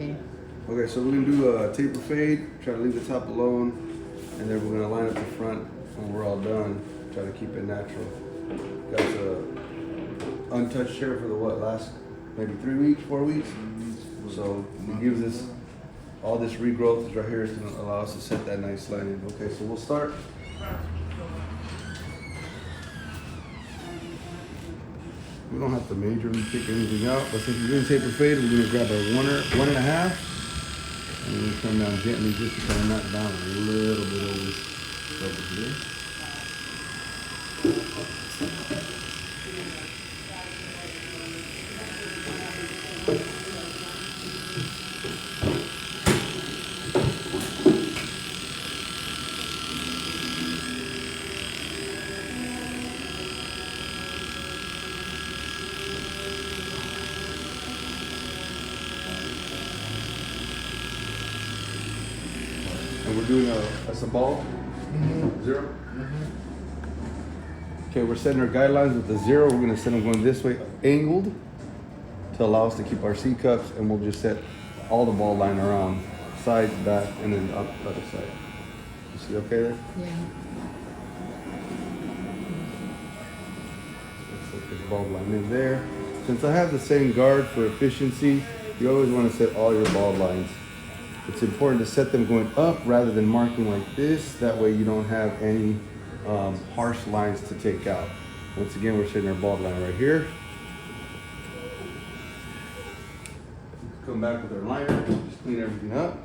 Okay. Okay, so we're gonna do a taper fade, try to leave the top alone, and then we're gonna line up the front when we're all done, try to keep it natural. Got a untouched hair for the last maybe 3 weeks, 4 weeks. So it gives us all this regrowth is right here. It's gonna allow us to set that nice line in. Okay, so we'll start. We don't have to majorly pick anything out, but since we're doing taper fade, we're gonna grab a 1.5, and then we come down gently just to kind of knock down a little bit over here. And we're doing a ball, 0. Okay, we're setting our guidelines with the 0. We're gonna set them going this way, angled, to allow us to keep our C cups, and we'll just set all the ball line around, side, back, and then up the other side. You see okay there? Yeah. Let's set this ball line in there. Since I have the same guard for efficiency, you always wanna set all your ball lines. It's important to set them going up rather than marking like this. That way you don't have any harsh lines to take out. Once again, we're setting our ball line right here. Come back with our liner, just clean everything up.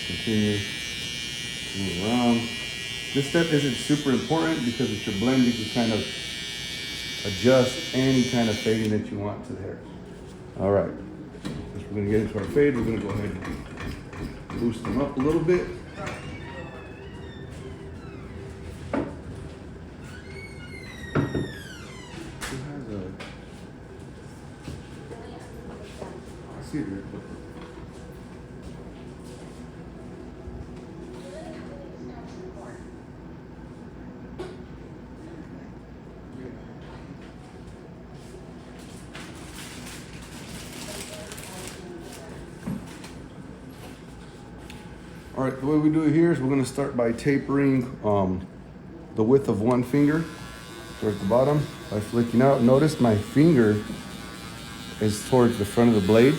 Continue to move around. This step isn't super important because with your blend you can kind of adjust any kind of fading that you want to the hair. All right, since we're gonna get into our fade, we're gonna go ahead and boost them up a little bit. I see it here. All right, the way we do it here is we're gonna start by tapering the width of one finger towards the bottom by flicking out. Notice my finger is towards the front of the blade.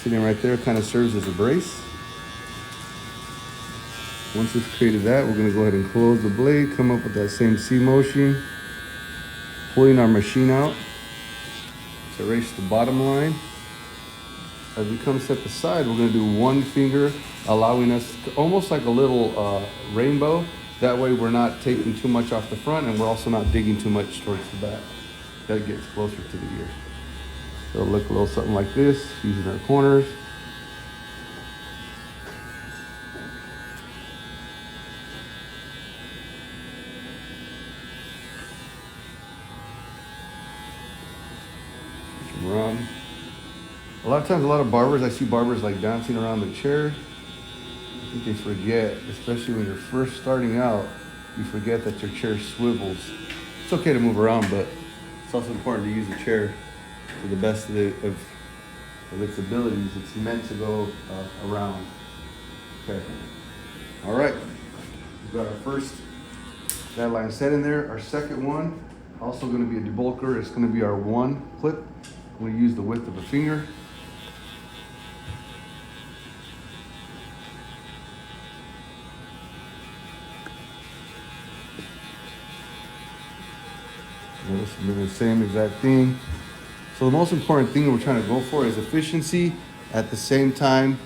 Sitting right there kind of serves as a brace. Once it's created that, we're gonna go ahead and close the blade, come up with that same C motion, pulling our machine out to erase the bottom line. As we come set the side, we're gonna do one finger, allowing us to, almost like a little rainbow. That way we're not taking too much off the front and we're also not digging too much towards the back. That gets closer to the ear. So it'll look a little something like this, using our corners. Run. A lot of times, a lot of barbers, I see barbers like dancing around the chair. I think they forget, especially when you're first starting out, you forget that your chair swivels. It's okay to move around, but it's also important to use the chair to the best of its abilities. It's meant to go around. Okay. All right. We've got our first guideline set in there. Our second one, also going to be a debulker. It's going to be our 1 clip. I'm going to use the width of a finger. Notice I'm doing the same exact thing. So the most important thing that we're trying to go for is efficiency, at the same time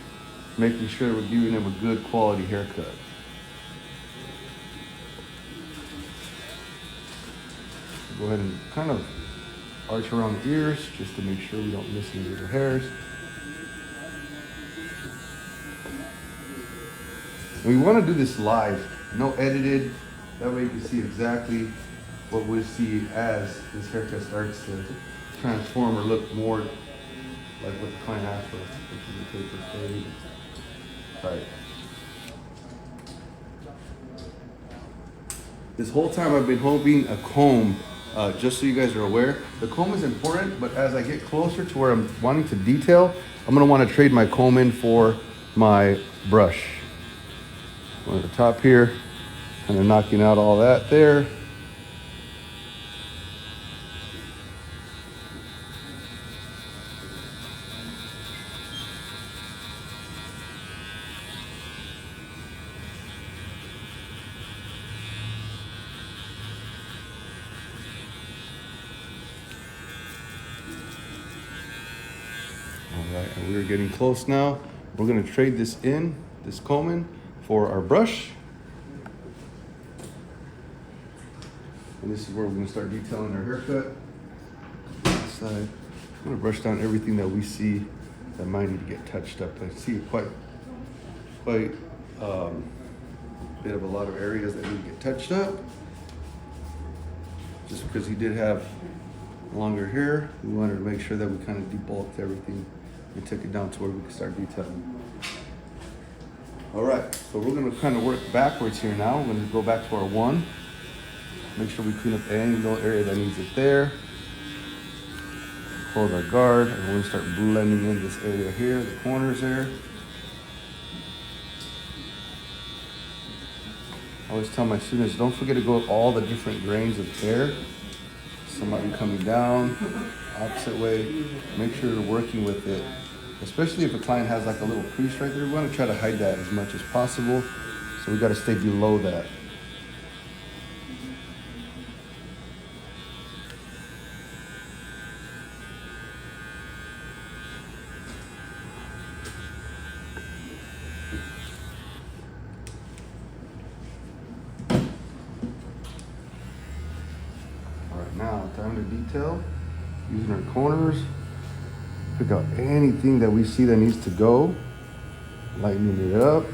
making sure we're giving them a good quality haircut. Go ahead and kind of arch around the ears just to make sure we don't miss any little hairs. And we want to do this live, no edited. That way you can see exactly what we see as this haircut starts to transform or look more like what the client asked for, which is the taper fade. Right. This whole time I've been hoping a comb just so you guys are aware. The comb is important, but as I get closer to where I'm wanting to detail, I'm gonna wanna trade my comb in for my brush. On the top here, kind of knocking out all that there. All right, and we're getting close now. We're gonna trade this comb in for our brush. And this is where we're gonna start detailing our haircut. This side, I'm gonna brush down everything that we see that might need to get touched up. I see quite bit of a lot of areas that need to get touched up. Just because he did have longer hair, we wanted to make sure that we kind of debulked everything and took it down to where we could start detailing. All right, so we're gonna kind of work backwards here now. We're gonna go back to our one. Make sure we clean up any little area that needs it there. Hold our guard, and we're gonna start blending in this area here, the corners there. I always tell my students, don't forget to go with all the different grains of hair. Some might be coming down, opposite way. Make sure you're working with it. Especially if a client has like a little crease right there, we want to try to hide that as much as possible. So we got to stay below that. All right, now time to detail. Using our corners. Pick out anything that we see that needs to go, lightening it up.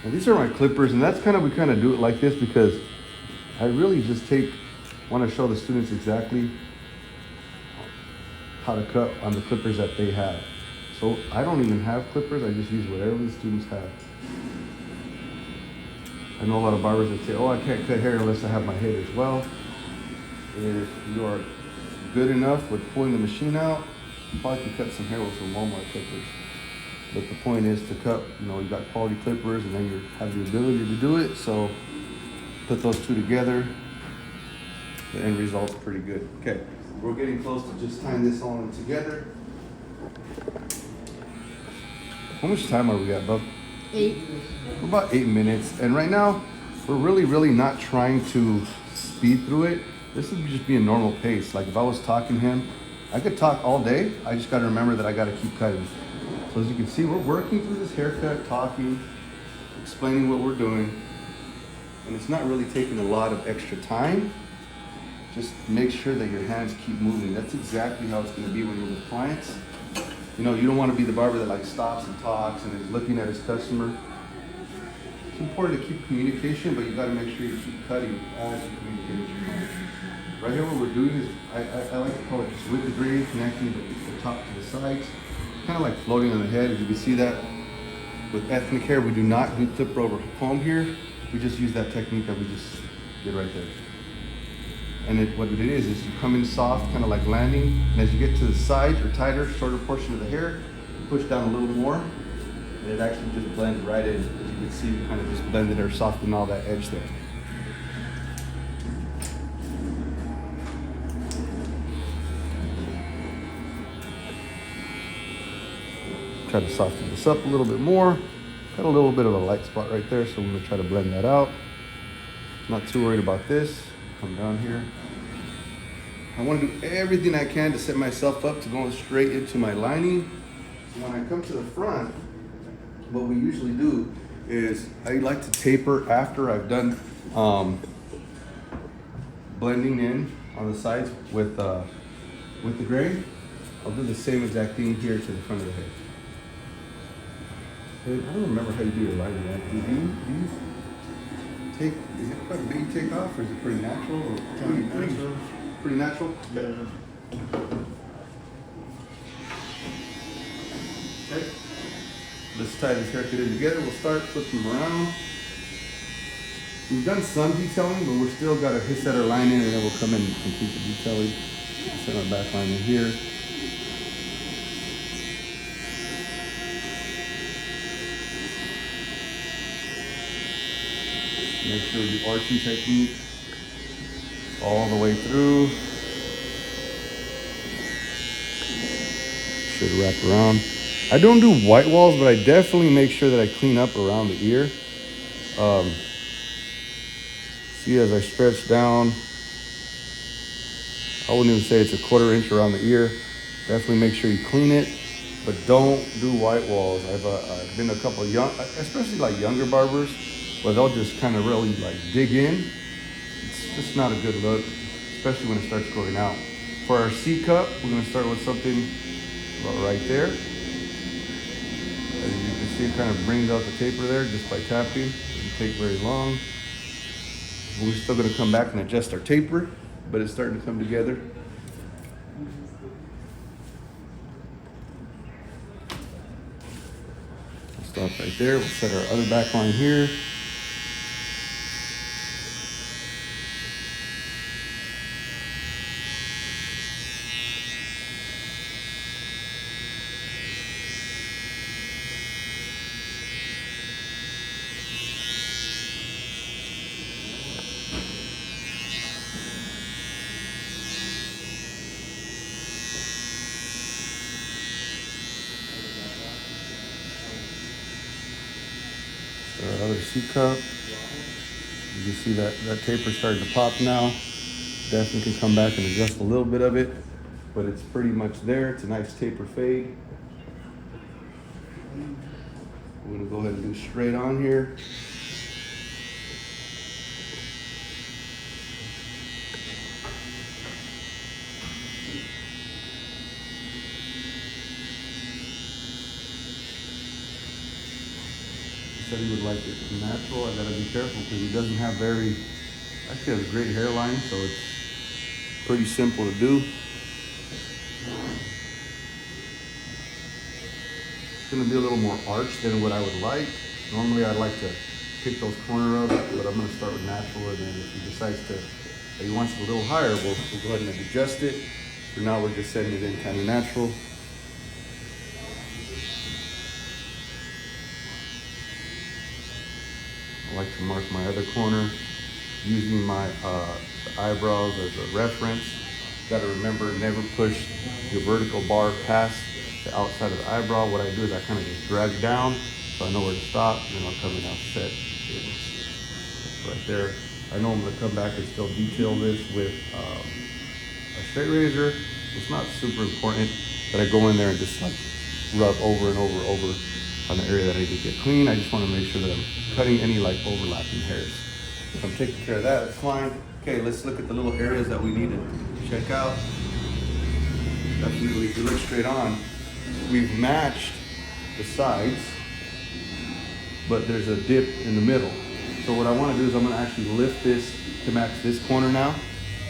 And these are my clippers, and that's we kind of do it like this because I really just want to show the students exactly how to cut on the clippers that they have. So I don't even have clippers, I just use whatever the students have. I know a lot of barbers that say, oh, I can't cut hair unless I have my head as well. If you are good enough with pulling the machine out, you probably can cut some hair with some Walmart clippers. But the point is to cut, you got quality clippers and then you have the ability to do it. So put those two together, the end result's pretty good. Okay, we're getting close to just tying this all in together. How much time are we at, Bub? 8. We're about 8 minutes. And right now, we're really not trying to speed through it. This would just be a normal pace. Like if I was talking to him, I could talk all day. I just got to remember that I got to keep cutting. So as you can see, we're working through this haircut, talking, explaining what we're doing. And it's not really taking a lot of extra time. Just make sure that your hands keep moving. That's exactly how it's going to be when you're with clients. You don't want to be the barber that stops and talks and is looking at his customer. It's important to keep communication, but you got to make sure you keep cutting as you communicate with your client. Right here, what we're doing is, I like to call it just with the grain, connecting the top to the sides, kind of like floating on the head. As you can see that with ethnic hair, we do not do clipper over comb here. We just use that technique that we just did right there. And what it is you come in soft, kind of like landing, and as you get to the sides or tighter, shorter portion of the hair, you push down a little more, and it actually just blends right in. As you can see, we kind of just blended or softened all that edge there. Try to soften this up a little bit more. Got a little bit of a light spot right there, so I'm gonna try to blend that out. Not too worried about this. Come down here. I want to do everything I can to set myself up to go straight into my lining. So when I come to the front, what we usually do is I like to taper after I've done blending in on the sides with the gray. I'll do the same exact thing here to the front of the head. And I don't remember how you do your lining, man. Do you is it quite a big takeoff, or is it pretty natural? Or pretty natural. Pretty natural? Yeah. Okay. Let's tie this haircut in together. We'll start flipping them around. We've done some detailing, but we're still got to set our line in, and then we'll come in and complete the detailing. Set our back line in here. Make sure we do arching technique all the way through. Should wrap around. I don't do white walls, but I definitely make sure that I clean up around the ear. See, as I stretch down, I wouldn't even say it's a 1/4 inch around the ear. Definitely make sure you clean it, but don't do white walls. I've been to a couple of especially like younger barbers, where they'll just kind of really like dig in. It's just not a good look, especially when it starts growing out. For our C cup, we're gonna start with something about right there. As you can see, it kind of brings out the taper there just by tapping. It doesn't take very long. We're still gonna come back and adjust our taper, but it's starting to come together. We'll stop right there. We'll set our other back line here. Our other C cup. You can see that taper starting to pop now. Definitely can come back and adjust a little bit of it, but it's pretty much there. It's a nice taper fade. I'm gonna go ahead and do straight on here. Said he would like it natural. I gotta be careful because he doesn't have actually has a great hairline, so it's pretty simple to do. It's gonna be a little more arched than what I would like. Normally I'd like to pick those corners up, but I'm gonna start with natural, and then if he decides that he wants it a little higher, we'll go ahead and adjust it. For now, we're just setting it in kind of natural. I like to mark my other corner using my eyebrows as a reference. Got to remember, never push your vertical bar past the outside of the eyebrow. What I do is I kind of just drag it down so I know where to stop, and then I'll come in offset. Right there. I know I'm going to come back and still detail this with a straight razor. It's not super important that I go in there and just like rub over and over on the area that I need to get clean. I just want to make sure that I'm cutting any like overlapping hairs. If I'm taking care of that, it's fine. Okay, let's look at the little areas that we need to check out. Definitely, if you look straight on, we've matched the sides, but there's a dip in the middle. So what I want to do is I'm going to actually lift this to match this corner now.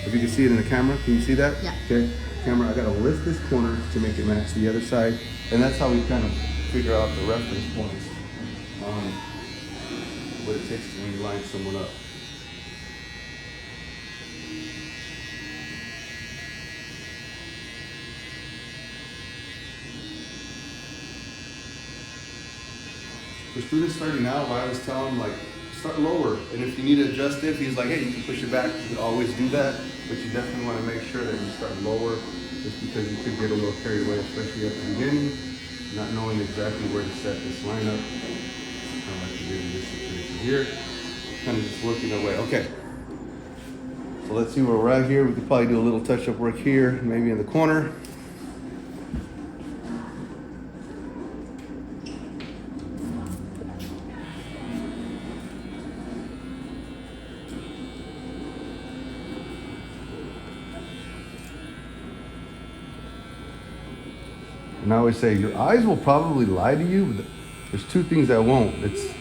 If you can see it in the camera, can you see that? Yeah. Okay, camera, I got to lift this corner to make it match the other side. And that's how we kind of figure out the reference points on what it takes when you line someone up. For students starting out, I always tell them, like, start lower. And if you need to adjust it, if he's like, hey, you can push it back, you can always do that. But you definitely want to make sure that you start lower, just because you could get a little carried away, especially at the beginning, not knowing exactly where to set this line up. Kind of like you did in this situation here. Kind of just working our way. Okay. So let's see where we're at here. We could probably do a little touch-up work here, maybe in the corner. And I always say, your eyes will probably lie to you, but there's two things that won't. It's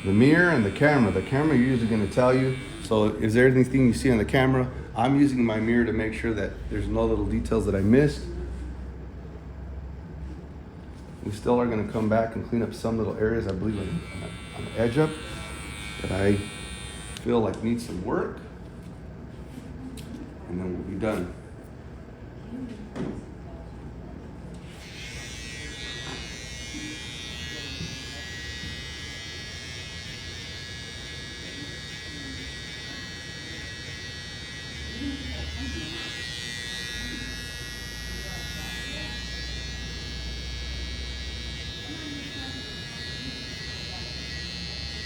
the mirror and the camera. The camera you're usually gonna tell you. So is there anything you see on the camera I'm using my mirror to make sure that there's no little details that I missed. We still are going to come back and clean up some little areas, I believe, on the edge up that I feel like needs some work. And then we'll be done.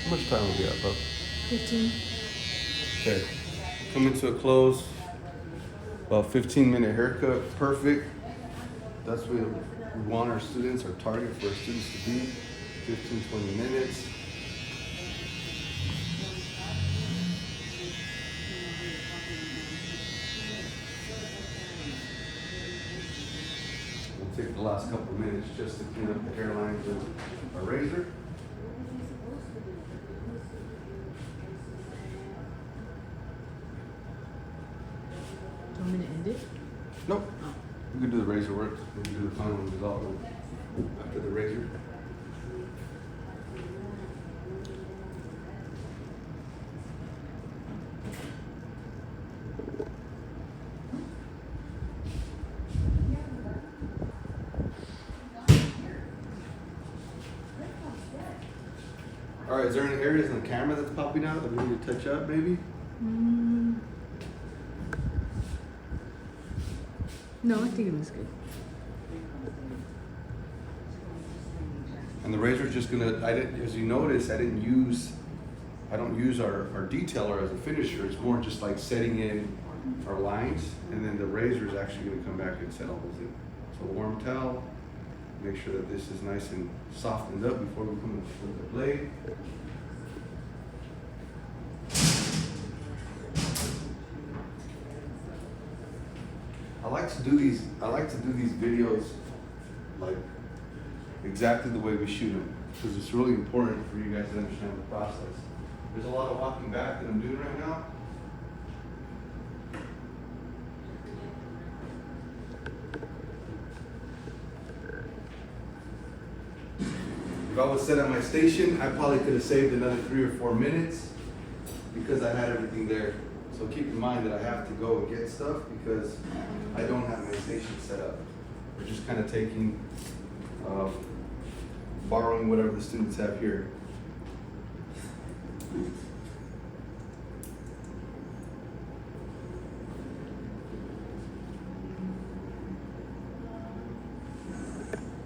How much time will we have, bub? 15. Okay. Coming to a close. About 15-minute haircut. Perfect. That's where we want our students, our target for our students to be. 15, 20 minutes. We'll take the last couple of minutes just to clean up the hairlines with a razor. Do you want me to end it? Nope. We can do the razor work. We can do the final result after the razor. All right, is there any areas on the camera that's popping out that we need to touch up maybe? No, I think it was good. And the razor's just gonna, as you notice, I don't use our detailer as a finisher. It's more just like setting in our lines, and then the razor is actually gonna come back and set all those in. So warm towel, make sure that this is nice and softened up before we come with the blade. I like to do these videos like exactly the way we shoot them, because it's really important for you guys to understand the process. There's a lot of walking back that I'm doing right now. If I was set at my station, I probably could have saved another 3 or 4 minutes because I had everything there. So keep in mind that I have to go and get stuff because I don't have my station set up. We're just kind of taking, borrowing whatever the students have here.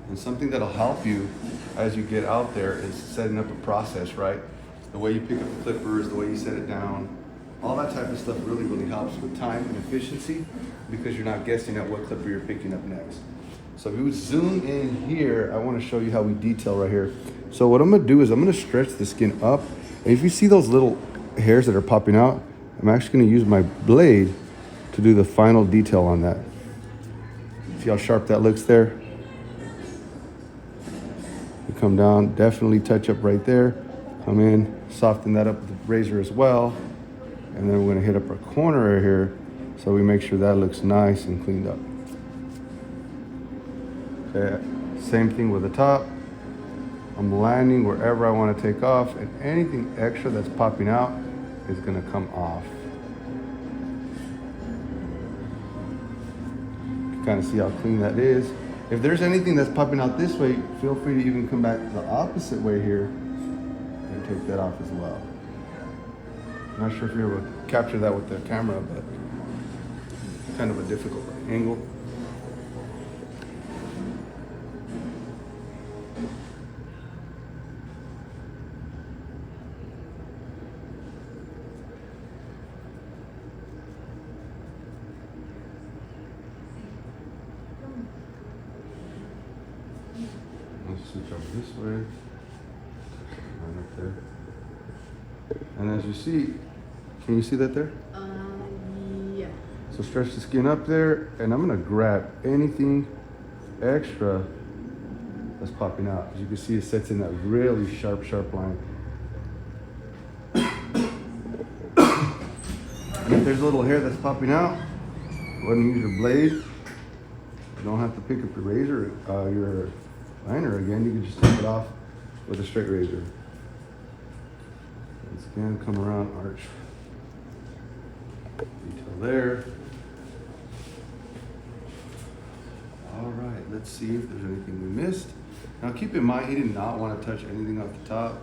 And something that'll help you as you get out there is setting up a process, right? The way you pick up the clippers, the way you set it down, all that type of stuff really, really helps with time and efficiency because you're not guessing at what clipper you're picking up next. So if you would zoom in here, I want to show you how we detail right here. So what I'm going to do is I'm going to stretch the skin up. And if you see those little hairs that are popping out, I'm actually going to use my blade to do the final detail on that. See how sharp that looks there? You come down, definitely touch up right there. Come in, soften that up with the razor as well. And then we're gonna hit up our corner right here so we make sure that looks nice and cleaned up. Okay, same thing with the top. I'm landing wherever I wanna take off, and anything extra that's popping out is gonna come off. You can kind of see how clean that is. If there's anything that's popping out this way, feel free to even come back the opposite way here and take that off as well. I'm not sure if you're able to capture that with the camera, but it's kind of a difficult angle. Let's switch over this way. Right up there. And as you see, can you see that there? Yeah. So stretch the skin up there, and I'm gonna grab anything extra that's popping out. As you can see, it sets in that really sharp line. And If there's a little hair that's popping out, go ahead and use your blade. You don't have to pick up your razor, your liner again. You can just take it off with a straight razor. Once again, come around, arch. Detail there. All right, let's see if there's anything we missed. Now keep in mind, he did not want to touch anything off the top.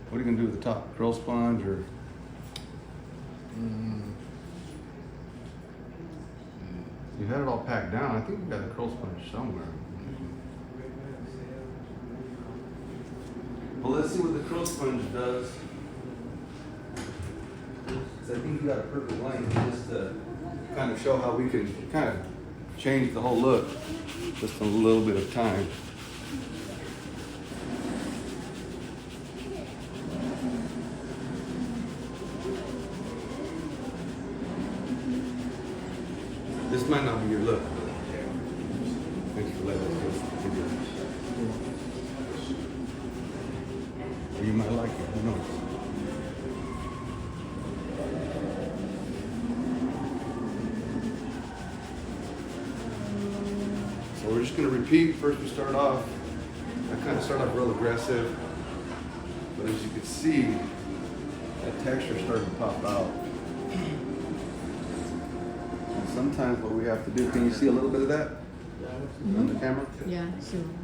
What are you gonna do with the top? Curl sponge or? You had it all packed down. I think we got the curl sponge somewhere. Well, let's see what the curl sponge does. 'Cause I think you got a perfect length just to kind of show how we can kind of change the whole look just a little bit of time. This might not be your look, but thanks for letting us go. Or you might like it, who knows? So we're just gonna repeat. First we start off, I kind of start off real aggressive, but as you can see, that texture starting to pop out. Sometimes what we have to do, can you see a little bit of that on the camera? Yeah, so